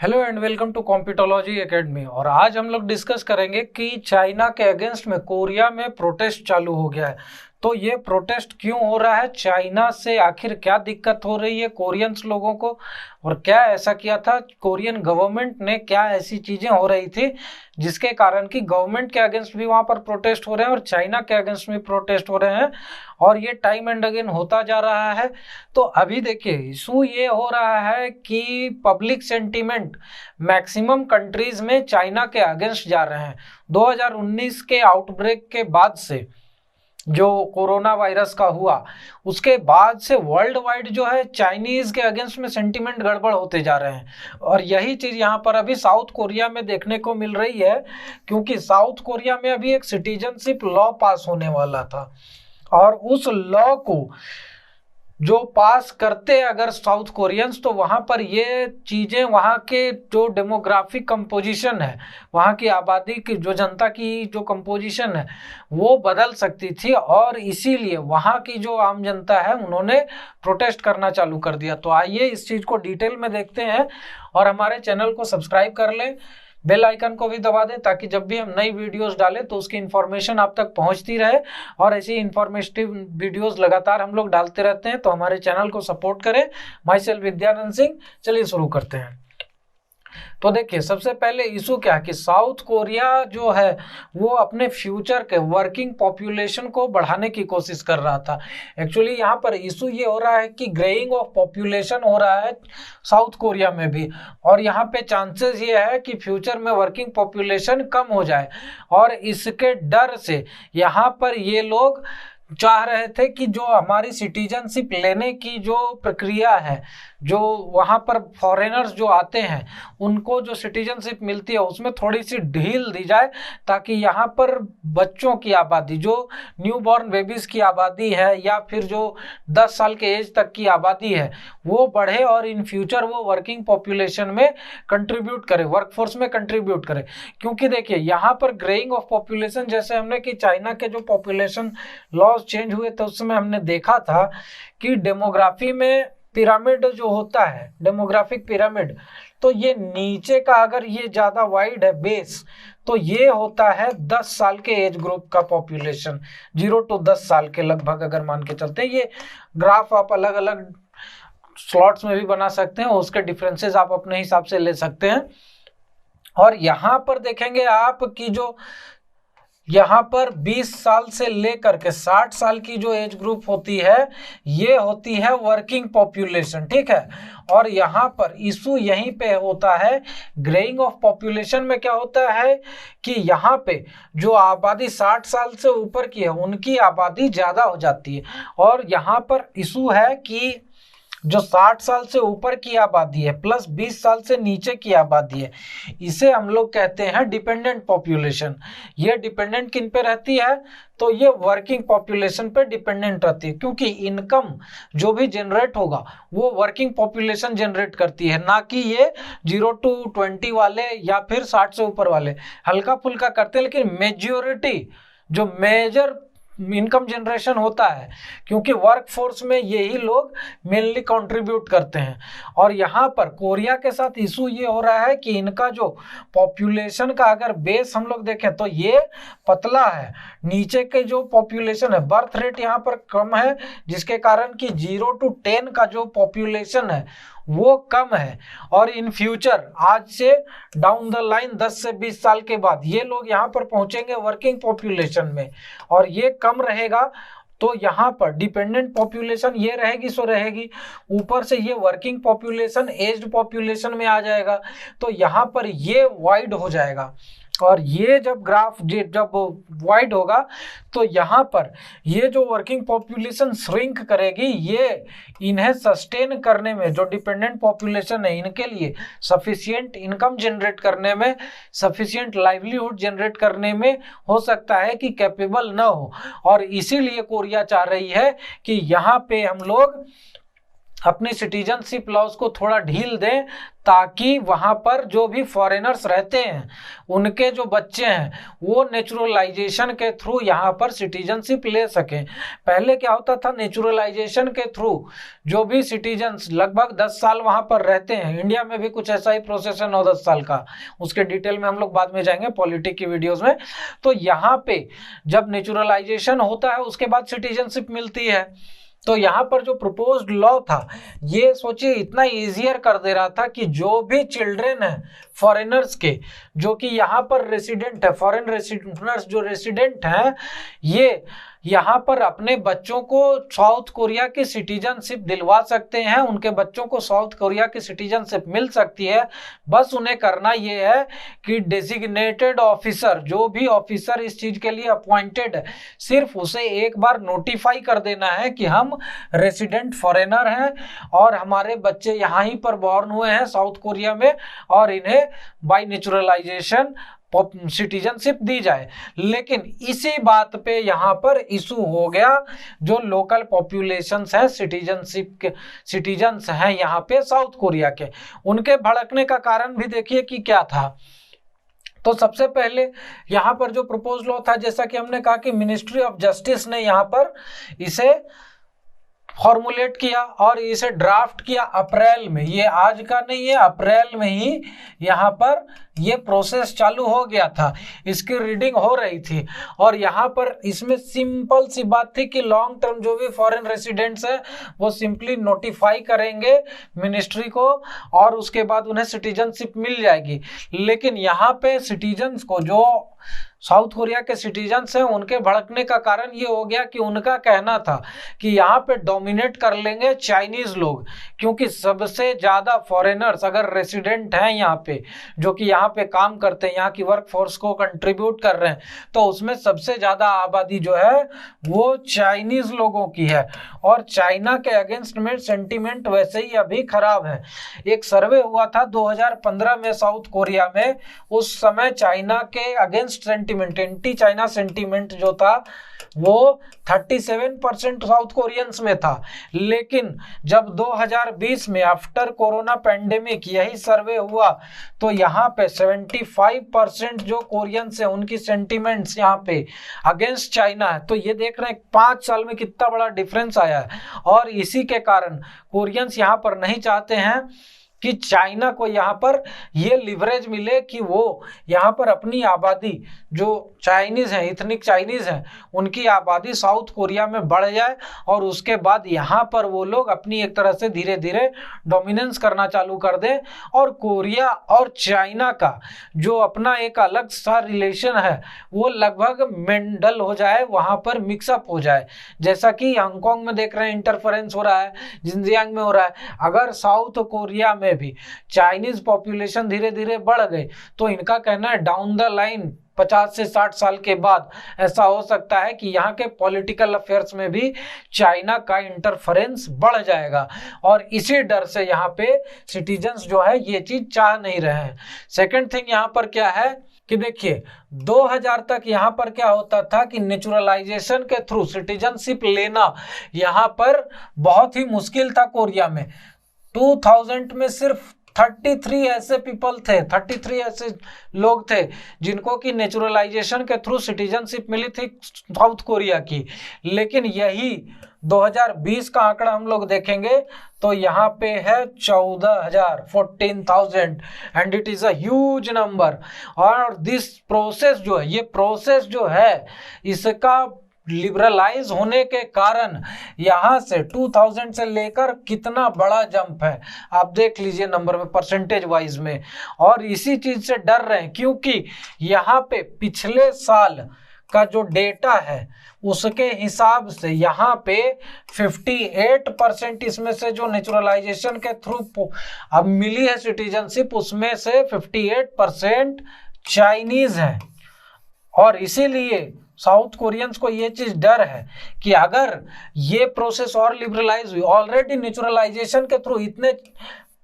Hello and welcome to Competology academy. और आज हम लोग डिस्कस करेंगे कि चाइना के अगेंस्ट में कोरिया में प्रोटेस्ट चालू हो गया है। तो ये प्रोटेस्ट क्यों हो रहा है, चाइना से आखिर क्या दिक्कत हो रही है कोरियंस लोगों को, और क्या ऐसा किया था कोरियन गवर्नमेंट ने, क्या ऐसी चीजें हो रही थी जिसके कारण कि गवर्नमेंट के अगेंस्ट भी वहां पर प्रोटेस्ट हो रहे हैं और चाइना के अगेंस्ट भी प्रोटेस्ट हो रहे हैं, और ये टाइम एंड अगेन होता जा रहा है। तो अभी देखिए इशू ये हो रहा है कि पब्लिक सेंटीमेंट मैक्सिमम कंट्रीज में चाइना के अगेंस्ट जा रहे हैं। 2019 के आउटब्रेक के बाद से, जो कोरोना वायरस का हुआ उसके बाद से वर्ल्ड वाइड जो है चाइनीज के अगेंस्ट में सेंटीमेंट गड़बड़ होते जा रहे हैं। और यही चीज यहाँ पर अभी साउथ कोरिया में देखने को मिल रही है, क्योंकि साउथ कोरिया में अभी एक सिटीजनशिप लॉ पास होने वाला था, और उस लॉ को जो पास करते अगर साउथ कोरियंस, तो वहां पर ये चीजें, वहां के जो डेमोग्राफिक कंपोजिशन है, वहां की आबादी की जो जनता की जो कंपोजिशन है वो बदल सकती थी, और इसीलिए वहां की जो आम जनता है उन्होंने प्रोटेस्ट करना चालू कर दिया। तो आइए इस चीज को डिटेल में देखते हैं, और हमारे चैनल को सब्सक्राइब कर लें, बेल आइकन को भी दबा दें, ताकि जब भी हम नई वीडियोस डालें तो उसकी इन्फॉर्मेशन आप तक पहुंचती रहे। और ऐसी इन्फॉर्मेटिव वीडियोस लगातार हम लोग डालते रहते हैं, तो हमारे चैनल को सपोर्ट करें। My self Vidyanand Singh. चलिए शुरू करते हैं। तो देखिए सबसे पहले इशू क्या है कि साउथ कोरिया जो है वो अपने फ्यूचर के वर्किंग पॉपुलेशन को बढ़ाने की कोशिश कर रहा था। एक्चुअली यहाँ पर इशू ये हो रहा है कि ग्रेइंग ऑफ पॉपुलेशन हो रहा है साउथ कोरिया में भी, और यहाँ पे चांसेस ये है कि फ्यूचर में वर्किंग पॉपुलेशन कम हो जाए, और इसके डर से यहाँ पर ये लोग चाह रहे थे कि जो हमारी सिटीजनशिप लेने की जो प्रक्रिया है, जो वहाँ पर फॉरेनर्स जो आते हैं उनको जो सिटीजनशिप मिलती है उसमें थोड़ी सी ढील दी जाए, ताकि यहाँ पर बच्चों की आबादी, जो न्यू बॉर्न बेबीज़ की आबादी है या फिर जो 10 साल के एज तक की आबादी है वो बढ़े, और इन फ्यूचर वो वर्किंग पॉपुलेशन में कंट्रीब्यूट करे, वर्कफोर्स में कंट्रीब्यूट करे। क्योंकि देखिए यहाँ पर ग्रेइंग ऑफ पॉपुलेशन, जैसे हमने कि चाइना के जो पॉपुलेशन लॉज चेंज हुए थे उस समय हमने देखा था कि डेमोग्राफी में पिरामिड जो होता है, डेमोग्राफिक पिरामिड, तो ये नीचे का अगर ये ज्यादा वाइड है बेस, तो ये होता है 10 साल के एज ग्रुप का पॉपुलेशन, 0 to 10 साल के लगभग अगर मान के चलते हैं। ये ग्राफ आप अलग अलग स्लॉट्स में भी बना सकते हैं, उसके डिफरेंसेस आप अपने हिसाब से ले सकते हैं। और यहाँ पर देखेंगे आप कि जो यहाँ पर 20 साल से लेकर के 60 साल की जो एज ग्रुप होती है ये होती है वर्किंग पॉपुलेशन, ठीक है। और यहाँ पर इशू यहीं पे होता है, ग्रेइंग ऑफ पॉपुलेशन में क्या होता है कि यहाँ पे जो आबादी 60 साल से ऊपर की है उनकी आबादी ज़्यादा हो जाती है, और यहाँ पर इशू है कि जो 60 साल से ऊपर की आबादी है प्लस 20 साल से नीचे की आबादी है, इसे हम लोग कहते हैं डिपेंडेंट पॉपुलेशन। ये डिपेंडेंट किन पे रहती है, तो ये वर्किंग पॉपुलेशन पे डिपेंडेंट रहती है, क्योंकि इनकम जो भी जनरेट होगा वो वर्किंग पॉपुलेशन जनरेट करती है, ना कि ये 0 to 20 वाले या फिर 60 से ऊपर वाले हल्का फुल्का करते हैं। लेकिन मेजॉरिटी जो मेजर इनकम जनरेशन होता है, क्योंकि वर्क फोर्स में यही लोग मेनली कंट्रीब्यूट करते हैं। और यहाँ पर कोरिया के साथ इशू ये हो रहा है कि इनका जो पॉपुलेशन का अगर बेस हम लोग देखें तो ये पतला है, नीचे के जो पॉपुलेशन है, बर्थ रेट यहाँ पर कम है, जिसके कारण कि 0 to 10 का जो पॉपुलेशन है वो कम है। और इन फ्यूचर आज से डाउन द लाइन 10 से 20 साल के बाद ये लोग यहाँ पर पहुंचेंगे वर्किंग पॉपुलेशन में, और ये कम रहेगा। तो यहाँ पर डिपेंडेंट पॉपुलेशन ये रहेगी सो रहेगी, ऊपर से ये वर्किंग पॉपुलेशन एज्ड पॉपुलेशन में आ जाएगा, तो यहाँ पर ये वाइड हो जाएगा। और ये जब ग्राफ जब वाइड होगा तो यहाँ पर ये जो वर्किंग पॉपुलेशन श्रिंक करेगी, ये इन्हें सस्टेन करने में, जो डिपेंडेंट पॉपुलेशन है इनके लिए सफिशिएंट इनकम जनरेट करने में, सफिशिएंट लाइवलीहुड जनरेट करने में हो सकता है कि कैपेबल न हो। और इसीलिए कोरिया चाह रही है कि यहाँ पे हम लोग अपनी सिटीजनशिप लॉज को थोड़ा ढील दें, ताकि वहां पर जो भी फॉरेनर्स रहते हैं उनके जो बच्चे हैं वो नेचुरलाइजेशन के थ्रू यहाँ पर सिटीजनशिप ले सकें। पहले क्या होता था, नेचुरलाइजेशन के थ्रू जो भी सिटीजन्स लगभग 10 साल वहां पर रहते हैं, इंडिया में भी कुछ ऐसा ही प्रोसेस है 9-10 साल का, उसके डिटेल में हम लोग बाद में जाएंगे पॉलिटिक की वीडियोस में। तो यहाँ पे जब नेचुरलाइजेशन होता है उसके बाद सिटीजनशिप मिलती है। तो यहाँ पर जो प्रपोज्ड लॉ था ये सोचिए इतना इजियर कर दे रहा था कि जो भी चिल्ड्रन है फॉरेनर्स के, जो कि यहाँ पर रेसिडेंट है, फॉरेन रेसिडेंट्स जो रेसिडेंट हैं, ये यहाँ पर अपने बच्चों को साउथ कोरिया की सिटीजनशिप दिलवा सकते हैं, उनके बच्चों को साउथ कोरिया की सिटीजनशिप मिल सकती है। बस उन्हें करना ये है कि डेजिग्नेटेड ऑफिसर, जो भी ऑफिसर इस चीज के लिए अपॉइंटेड है, सिर्फ उसे एक बार नोटिफाई कर देना है कि हम रेसिडेंट फॉरेनर हैं और हमारे बच्चे यहाँ ही पर बॉर्न हुए हैं साउथ कोरिया में, और इन्हें बाय नेचुरलाइजेशन सिटीजनशिप दी जाए। लेकिन इसी बात पे यहाँ पर इशू हो गया, जो लोकल पॉपुलेशंस है, सिटीजनशिप के सिटीजन्स हैं यहाँ पे साउथ कोरिया के, उनके भड़कने का कारण भी देखिए कि क्या था। तो सबसे पहले यहाँ पर जो प्रपोज लॉ था, जैसा कि हमने कहा कि मिनिस्ट्री ऑफ जस्टिस ने यहाँ पर इसे फॉर्मुलेट किया और इसे ड्राफ्ट किया अप्रैल में। ये आज का नहीं है, अप्रैल में ही यहाँ पर ये प्रोसेस चालू हो गया था, इसकी रीडिंग हो रही थी। और यहाँ पर इसमें सिंपल सी बात थी कि लॉन्ग टर्म जो भी फॉरेन रेसिडेंट्स है वो सिंपली नोटिफाई करेंगे मिनिस्ट्री को और उसके बाद उन्हें सिटीजनशिप मिल जाएगी। लेकिन यहाँ पे सिटीजन्स को, जो साउथ कोरिया के सिटीजन्स हैं, उनके भड़कने का कारण ये हो गया कि उनका कहना था कि यहाँ पे डोमिनेट कर लेंगे चाइनीज लोग, क्योंकि सबसे ज्यादा फॉरेनर्स अगर रेसिडेंट हैं यहाँ पे, जो कि यहाँ पे काम करते हैं, यहाँ की वर्क फोर्स को कंट्रीब्यूट कर रहे हैं, तो उसमें सबसे ज्यादा आबादी जो है वो चाइनीज लोगों की है। और चाइना के अगेंस्ट में सेंटीमेंट वैसे ही अभी खराब है। एक सर्वे हुआ था 2015 में साउथ कोरिया में, उस समय चाइना के against sentiment, anti China sentiment जो था वो 37% साउथ कोरियंस में था। लेकिन जब 2020 में आफ्टर कोरोना पैंडेमिक यही सर्वे हुआ तो यहाँ पे 75% जो कोरियंस है उनकी सेंटीमेंट्स यहाँ पे अगेंस्ट चाइना है। तो ये देख रहे हैं 5 साल में कितना बड़ा डिफरेंस आया है। और इसी के कारण कोरियंस यहाँ पर नहीं चाहते हैं कि चाइना को यहाँ पर ये लिवरेज मिले कि वो यहाँ पर अपनी आबादी, जो चाइनीज हैं, इथनिक चाइनीज हैं, उनकी आबादी साउथ कोरिया में बढ़ जाए और उसके बाद यहाँ पर वो लोग अपनी एक तरह से धीरे धीरे डोमिनेंस करना चालू कर दें और कोरिया और चाइना का जो अपना एक अलग सा रिलेशन है वो लगभग मेंडल हो जाए, वहाँ पर मिक्सअप हो जाए। जैसा कि हांगकांग में देख रहे हैं इंटरफेरेंस हो रहा है, जिनजियांग में हो रहा है। अगर साउथ कोरिया में भी चाइनीज पॉपुलेशन धीरे धीरे बढ़ गई तो इनका कहना है डाउन द लाइन 50 से 60 साल के बाद ऐसा हो सकता है कि यहाँ के पॉलिटिकल अफेयर्स में भी चाइना का इंटरफेरेंस बढ़ जाएगा। और इसी डर से यहाँ पे सिटीजन्स जो है ये चीज चाह नहीं रहे हैं। सेकंड थिंग यहाँ पर क्या है कि देखिए 2000 तक यहाँ पर क्या होता था कि नेचुरलाइजेशन के थ्रू सिटीजनशिप लेना यहाँ पर बहुत ही मुश्किल था कोरिया में। 2000 में सिर्फ 33 ऐसे पीपल थे, 33 ऐसे लोग थे जिनको कि नेचुरलाइजेशन के थ्रू सिटीजनशिप मिली थी साउथ कोरिया की। लेकिन यही 2020 का आंकड़ा हम लोग देखेंगे तो यहाँ पे है 14,000 and it is a huge number. और दिस प्रोसेस जो है, ये प्रोसेस जो है, इसका लिबरलाइज होने के कारण यहाँ से 2000 से लेकर कितना बड़ा जंप है आप देख लीजिए नंबर में, परसेंटेज वाइज में। और इसी चीज से डर रहे हैं क्योंकि यहाँ पे पिछले साल का जो डेटा है उसके हिसाब से यहाँ पे 58% इसमें से जो नेचुरलाइजेशन के थ्रू अब मिली है सिटीजनशिप, उसमें से 58% चाइनीज है। और इसीलिए साउथ कोरियंस को ये चीज डर है कि अगर ये प्रोसेस और लिबरलाइज हुई, ऑलरेडी नेचुरलाइजेशन के थ्रू इतने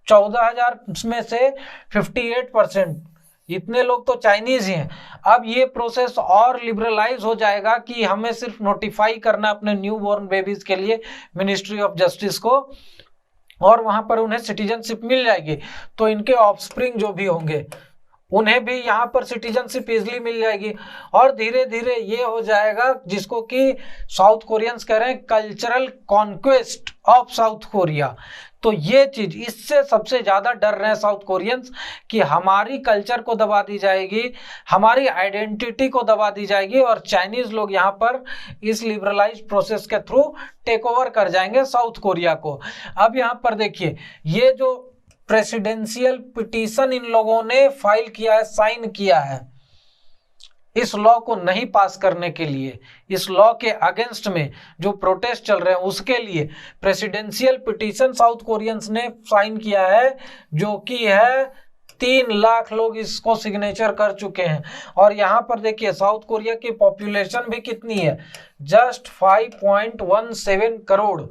14,000 में से 58% इतने लोग तो चाइनीज ही हैं, अब ये प्रोसेस और लिबरलाइज हो जाएगा कि हमें सिर्फ नोटिफाई करना अपने न्यू बॉर्न बेबीज के लिए मिनिस्ट्री ऑफ जस्टिस को, और वहां पर उन्हें सिटीजनशिप मिल जाएगी, तो इनके ऑफस्प्रिंग जो भी होंगे उन्हें भी यहाँ पर सिटीजनशिप इजिली मिल जाएगी। और धीरे धीरे ये हो जाएगा जिसको कि साउथ कोरियंस कह रहे हैं cultural conquest of south Korea. तो ये चीज, इससे सबसे ज्यादा डर रहे हैं साउथ कोरियंस कि हमारी कल्चर को दबा दी जाएगी, हमारी आइडेंटिटी को दबा दी जाएगी और चाइनीज लोग यहाँ पर इस लिबरलाइज प्रोसेस के थ्रू टेक ओवर कर जाएंगे साउथ कोरिया को। अब यहाँ पर देखिए, ये जो प्रेसिडेंशियल पिटीशन इन लोगों ने फाइल किया है, साइन किया है, इस लॉ को नहीं पास करने के लिए, इस लॉ के अगेंस्ट में जो प्रोटेस्ट चल रहे हैं उसके लिए प्रेसिडेंशियल पिटीशन साउथ कोरियंस ने साइन किया है, जो कि है 3 लाख लोग इसको सिग्नेचर कर चुके हैं। और यहाँ पर देखिए साउथ कोरिया की पॉपुलेशन भी कितनी है, जस्ट 5.17 करोड़,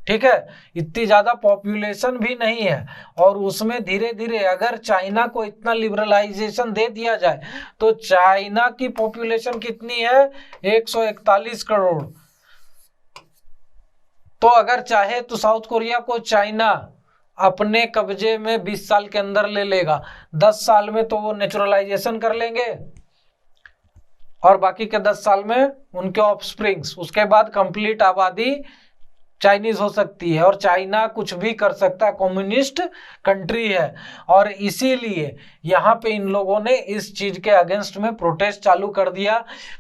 ठीक है, इतनी ज्यादा पॉपुलेशन भी नहीं है। और उसमें धीरे धीरे अगर चाइना को इतना लिबरलाइजेशन दे दिया जाए तो चाइना की पॉपुलेशन कितनी है, 141 करोड़। तो अगर चाहे तो साउथ कोरिया को चाइना अपने कब्जे में 20 साल के अंदर ले लेगा, 10 साल में तो वो नेचुरलाइजेशन कर लेंगे और बाकी के 10 साल में उनके ऑफस्प्रिंग्स, उसके बाद कंप्लीट आबादी चाइनीज हो सकती है। और चाइना कुछ भी कर सकता है, कम्युनिस्ट कंट्री है। और इसीलिए यहाँ पे इन लोगों ने इस चीज के अगेंस्ट में प्रोटेस्ट चालू कर दिया।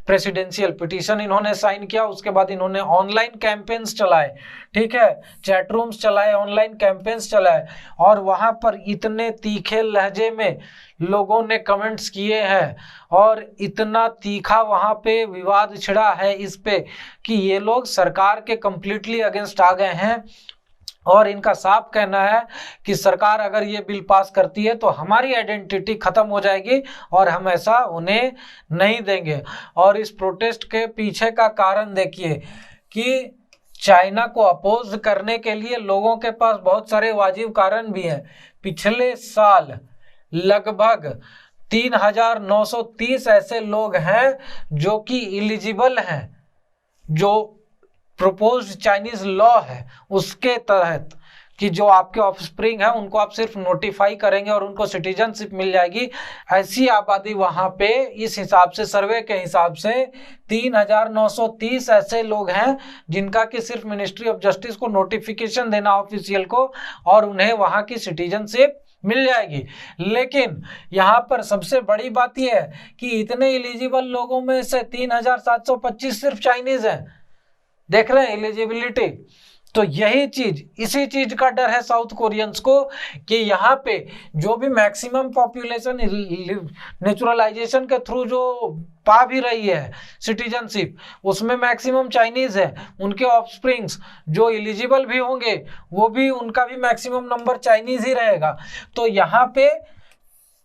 प्रेसिडेंशियल पिटीशन इन्होंने साइन किया, उसके बाद इन्होंने ऑनलाइन कैंपेन्स चलाए, ठीक है, चैट रूम्स चलाए, ऑनलाइन कैंपेन्स चलाए और वहां पर इतने तीखे लहजे में लोगों ने कमेंट्स किए हैं और इतना तीखा वहां पे विवाद छिड़ा है इस पे कि ये लोग सरकार के कंप्लीटली अगेंस्ट आ गए हैं। और इनका साफ कहना है कि सरकार अगर ये बिल पास करती है तो हमारी आइडेंटिटी खत्म हो जाएगी और हम ऐसा उन्हें नहीं देंगे। और इस प्रोटेस्ट के पीछे का कारण देखिए कि चाइना को अपोज करने के लिए लोगों के पास बहुत सारे वाजिब कारण भी हैं। पिछले साल लगभग 3,930 ऐसे लोग हैं जो कि इलिजिबल हैं, जो प्रोपोज्ड चाइनीज लॉ है उसके तहत, कि जो आपके ऑफस्प्रिंग है उनको आप सिर्फ नोटिफाई करेंगे और उनको सिटीजनशिप मिल जाएगी। ऐसी आबादी वहां पे इस हिसाब से, सर्वे के हिसाब से 3,930 ऐसे लोग हैं जिनका कि सिर्फ मिनिस्ट्री ऑफ जस्टिस को नोटिफिकेशन देना ऑफिशियल को और उन्हें वहां की सिटीजनशिप मिल जाएगी। लेकिन यहाँ पर सबसे बड़ी बात यह है कि इतने एलिजिबल लोगों में से 3,725 सिर्फ चाइनीज हैं। देख रहे हैं एलिजिबिलिटी। तो यही चीज, इसी चीज का डर है साउथ कोरियंस को कि यहाँ पे जो भी मैक्सिमम पॉपुलेशन नेचुरलाइजेशन के थ्रू जो पा भी रही है सिटीजनशिप, उसमें मैक्सिमम चाइनीज है। उनके ऑफस्प्रिंग्स जो एलिजिबल भी होंगे वो भी, उनका भी मैक्सिमम नंबर चाइनीज ही रहेगा। तो यहाँ पे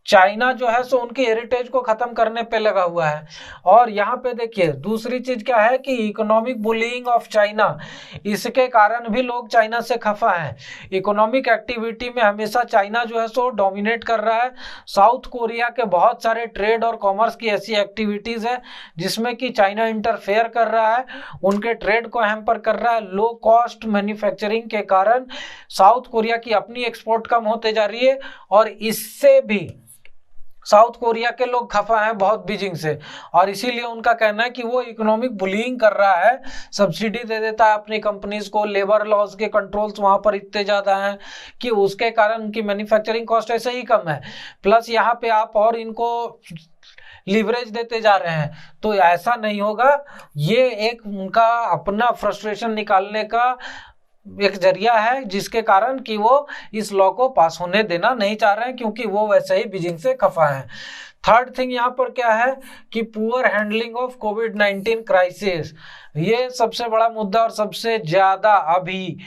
चाइना जो है सो उनकी हेरिटेज को खत्म करने पे लगा हुआ है। और यहाँ पे देखिए दूसरी चीज क्या है कि इकोनॉमिक बुलिंग ऑफ चाइना, इसके कारण भी लोग चाइना से खफा हैं। इकोनॉमिक एक्टिविटी में हमेशा चाइना जो है सो डोमिनेट कर रहा है। साउथ कोरिया के बहुत सारे ट्रेड और कॉमर्स की ऐसी एक्टिविटीज है जिसमें कि चाइना इंटरफेयर कर रहा है, उनके ट्रेड को हैम्पर कर रहा है। लो कॉस्ट मैन्युफैक्चरिंग के कारण साउथ कोरिया की अपनी एक्सपोर्ट कम होते जा रही है और इससे भी साउथ कोरिया के लोग खफा हैं बहुत बीजिंग से। और इसीलिए उनका कहना है कि वो इकोनॉमिक बुलिंग कर रहा है, सब्सिडी दे देता है अपनी कंपनीज को, लेबर लॉज के कंट्रोल्स वहां पर इतने ज्यादा हैं कि उसके कारण उनकी मैन्युफैक्चरिंग कॉस्ट ऐसे ही कम है। प्लस यहाँ पे आप और इनको लीवरेज देते जा रहे हैं, तो ऐसा नहीं होगा। ये एक उनका अपना फ्रस्ट्रेशन निकालने का एक जरिया है जिसके कारण कि वो इस लॉ को पास होने देना नहीं चाह रहे हैं, क्योंकि वो वैसे ही बीजिंग से खफा है। थर्ड थिंग यहाँ पर क्या है कि poor handling of covid crisis, ये सबसे बड़ा मुद्दा। और सबसे ज्यादा अभी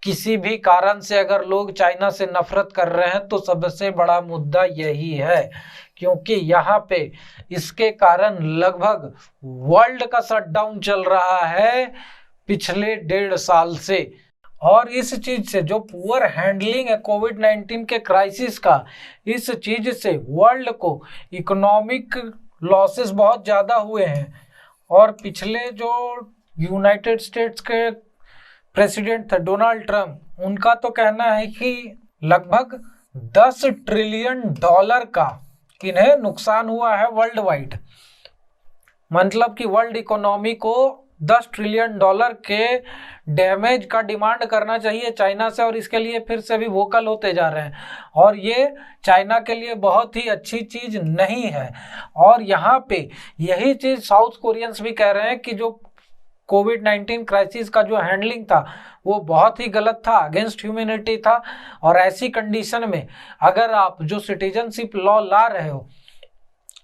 किसी भी कारण से अगर लोग चाइना से नफरत कर रहे हैं तो सबसे बड़ा मुद्दा यही है, क्योंकि यहाँ पे इसके कारण लगभग वर्ल्ड का शटडाउन चल रहा है पिछले 1.5 साल से। और इस चीज से, जो पुअर हैंडलिंग है कोविड-19 के क्राइसिस का, इस चीज से वर्ल्ड को इकोनॉमिक लॉसेस बहुत ज्यादा हुए हैं। और पिछले जो यूनाइटेड स्टेट्स के प्रेसिडेंट थे डोनाल्ड ट्रंप, उनका तो कहना है कि लगभग 10 ट्रिलियन डॉलर का इन्हें नुकसान हुआ है वर्ल्ड वाइड। मतलब कि वर्ल्ड इकोनॉमी को 10 ट्रिलियन डॉलर के डैमेज का डिमांड करना चाहिए चाइना से, और इसके लिए फिर से भी वोकल होते जा रहे हैं। और ये चाइना के लिए बहुत ही अच्छी चीज नहीं है। और यहाँ पे यही चीज साउथ कोरियंस भी कह रहे हैं कि जो कोविड-19 क्राइसिस का जो हैंडलिंग था वो बहुत ही गलत था, अगेंस्ट ह्यूमैनिटी था। और ऐसी कंडीशन में अगर आप जो सिटीजनशिप लॉ ला रहे हो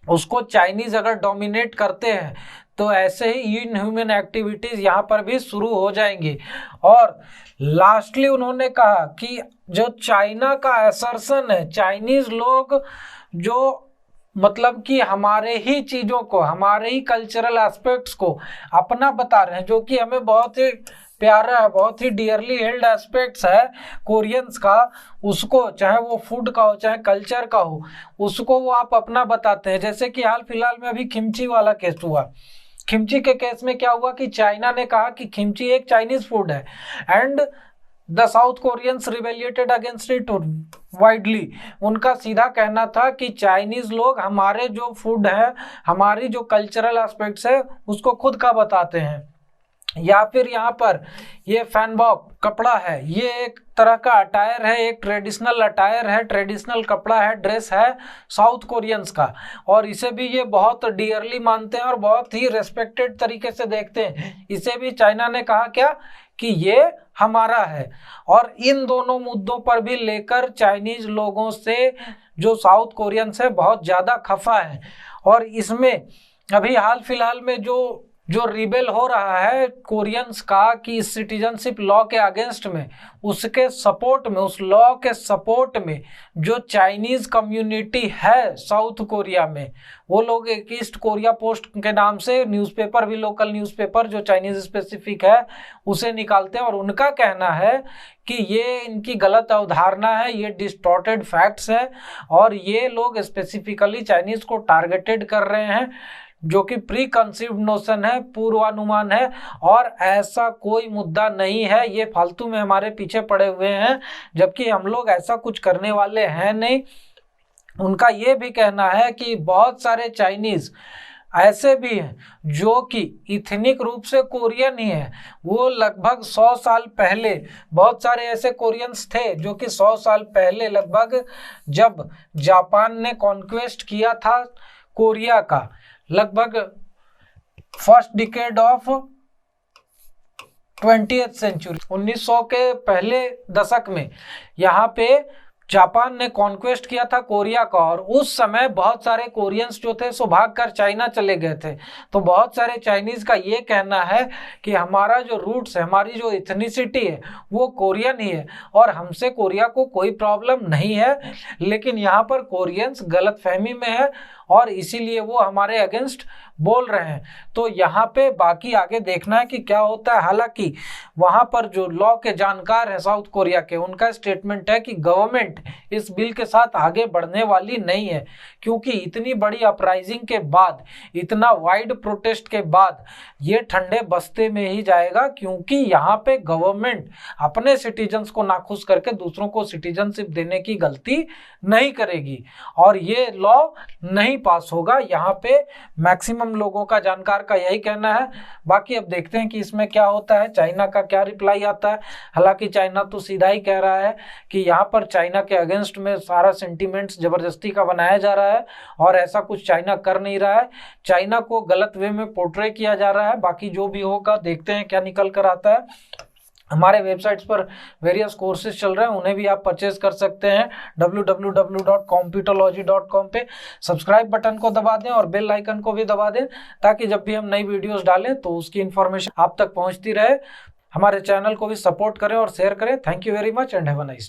उसको चाइनीज अगर डोमिनेट करते हैं तो ऐसे ही इनह्यूमन एक्टिविटीज यहाँ पर भी शुरू हो जाएंगी। और लास्टली उन्होंने कहा कि जो चाइना का असर्शन है, चाइनीज लोग जो मतलब कि हमारे ही चीजों को, हमारे ही कल्चरल एस्पेक्ट्स को अपना बता रहे हैं, जो कि हमें बहुत ही प्यारा है, बहुत ही डियरली हेल्ड एस्पेक्ट्स है कोरियंस का, उसको चाहे वो फूड का हो चाहे कल्चर का हो, उसको वो आप अपना बताते हैं। जैसे कि हाल फिलहाल में अभी खिमची वाला केस हुआ। खिमची के केस में क्या हुआ कि चाइना ने कहा कि खिमची एक चाइनीज फूड है, and the South Koreans retaliated against it widely. उनका सीधा कहना था कि चाइनीज लोग हमारे जो फूड है, हमारी जो कल्चरल एस्पेक्ट्स है उसको खुद का बताते हैं। या फिर यहाँ पर ये फैनबॉब कपड़ा है, ये एक तरह का अटायर है, एक ट्रेडिशनल अटायर है, ट्रेडिशनल कपड़ा है, ड्रेस है साउथ कोरियंस का, और इसे भी ये बहुत डियरली मानते हैं और बहुत ही रेस्पेक्टेड तरीके से देखते हैं। इसे भी चाइना ने कहा क्या कि ये हमारा है। और इन दोनों मुद्दों पर भी लेकर चाइनीज लोगों से जो साउथ कोरियंस है बहुत ज़्यादा खफा है। और इसमें अभी हाल फिलहाल में जो रिबेल हो रहा है कोरियंस का कि इस सिटीजनशिप लॉ के अगेंस्ट में, उसके सपोर्ट में, उस लॉ के सपोर्ट में जो चाइनीज कम्युनिटी है साउथ कोरिया में, वो लोग एक ईस्ट कोरिया पोस्ट के नाम से न्यूज़पेपर भी, लोकल न्यूज़पेपर जो चाइनीज स्पेसिफिक है उसे निकालते हैं। और उनका कहना है कि ये इनकी गलत अवधारणा है, ये डिस्टॉर्टेड फैक्ट्स है, और ये लोग स्पेसिफिकली चाइनीज को टारगेटेड कर रहे हैं, जो कि प्री कंसीव्ड नोशन है, पूर्वानुमान है, और ऐसा कोई मुद्दा नहीं है। ये फालतू में हमारे पीछे पड़े हुए हैं, जबकि हम लोग ऐसा कुछ करने वाले हैं नहीं। उनका ये भी कहना है कि बहुत सारे चाइनीज ऐसे भी हैं जो कि इथनिक रूप से कोरियन ही है। वो लगभग 100 साल पहले, बहुत सारे ऐसे कोरियंस थे जो कि 100 साल पहले लगभग, जब जापान ने कॉन्क्वेस्ट किया था कोरिया का, लगभग first decade of 20th century, 1900 के पहले दशक में यहाँ पे जापान ने कॉन्क्वेस्ट किया था कोरिया का। और उस समय बहुत सारे कोरियंस जो थे सो भागकर चाइना चले गए थे। तो बहुत सारे चाइनीज का ये कहना है कि हमारा जो रूट्स है, हमारी जो इथनिसिटी है वो कोरियन ही है, और हमसे कोरिया को कोई प्रॉब्लम नहीं है। लेकिन यहाँ पर कोरियंस गलतफहमी में है और इसीलिए वो हमारे अगेंस्ट बोल रहे हैं। तो यहाँ पे बाकी आगे देखना है कि क्या होता है। हालांकि वहाँ पर जो लॉ के जानकार हैं साउथ कोरिया के, उनका स्टेटमेंट है कि गवर्नमेंट इस बिल के साथ आगे बढ़ने वाली नहीं है, क्योंकि इतनी बड़ी अपराइजिंग के बाद, इतना वाइड प्रोटेस्ट के बाद ये ठंडे बस्ते में ही जाएगा, क्योंकि यहाँ पे गवर्नमेंट अपने सिटीजन्स को नाखुश करके दूसरों को सिटीजनशिप देने की गलती नहीं करेगी, और ये लॉ नहीं पास होगा। यहाँ पे मैक्सिमम लोगों का, जानकार का यही कहना है। बाकी अब देखते हैं कि इसमें क्या होता है, चाइना का क्या रिप्लाई आता है। हालांकि चाइना तो सीधा ही कह रहा है कि यहाँ पर चाइना के अगेंस्ट में सारा सेंटीमेंट्स जबरदस्ती का बनाया जा रहा है, और ऐसा कुछ चाइना कर नहीं रहा है। चाइना को गलत वे में पोर्ट्रे किया जा रहा है। बाकी जो भी होगा देखते हैं क्या निकल कर आता है। हमारे वेबसाइट्स पर वेरियस कोर्सेज चल रहे हैं, उन्हें भी आप परचेज कर सकते हैं www.computology.com पे। सब्सक्राइब बटन को दबा दें और बेल आइकन को भी दबा दें, ताकि जब भी हम नई वीडियोस डालें तो उसकी इन्फॉर्मेशन आप तक पहुंचती रहे। हमारे चैनल को भी सपोर्ट करें और शेयर करें। Thank you very much and have a nice day.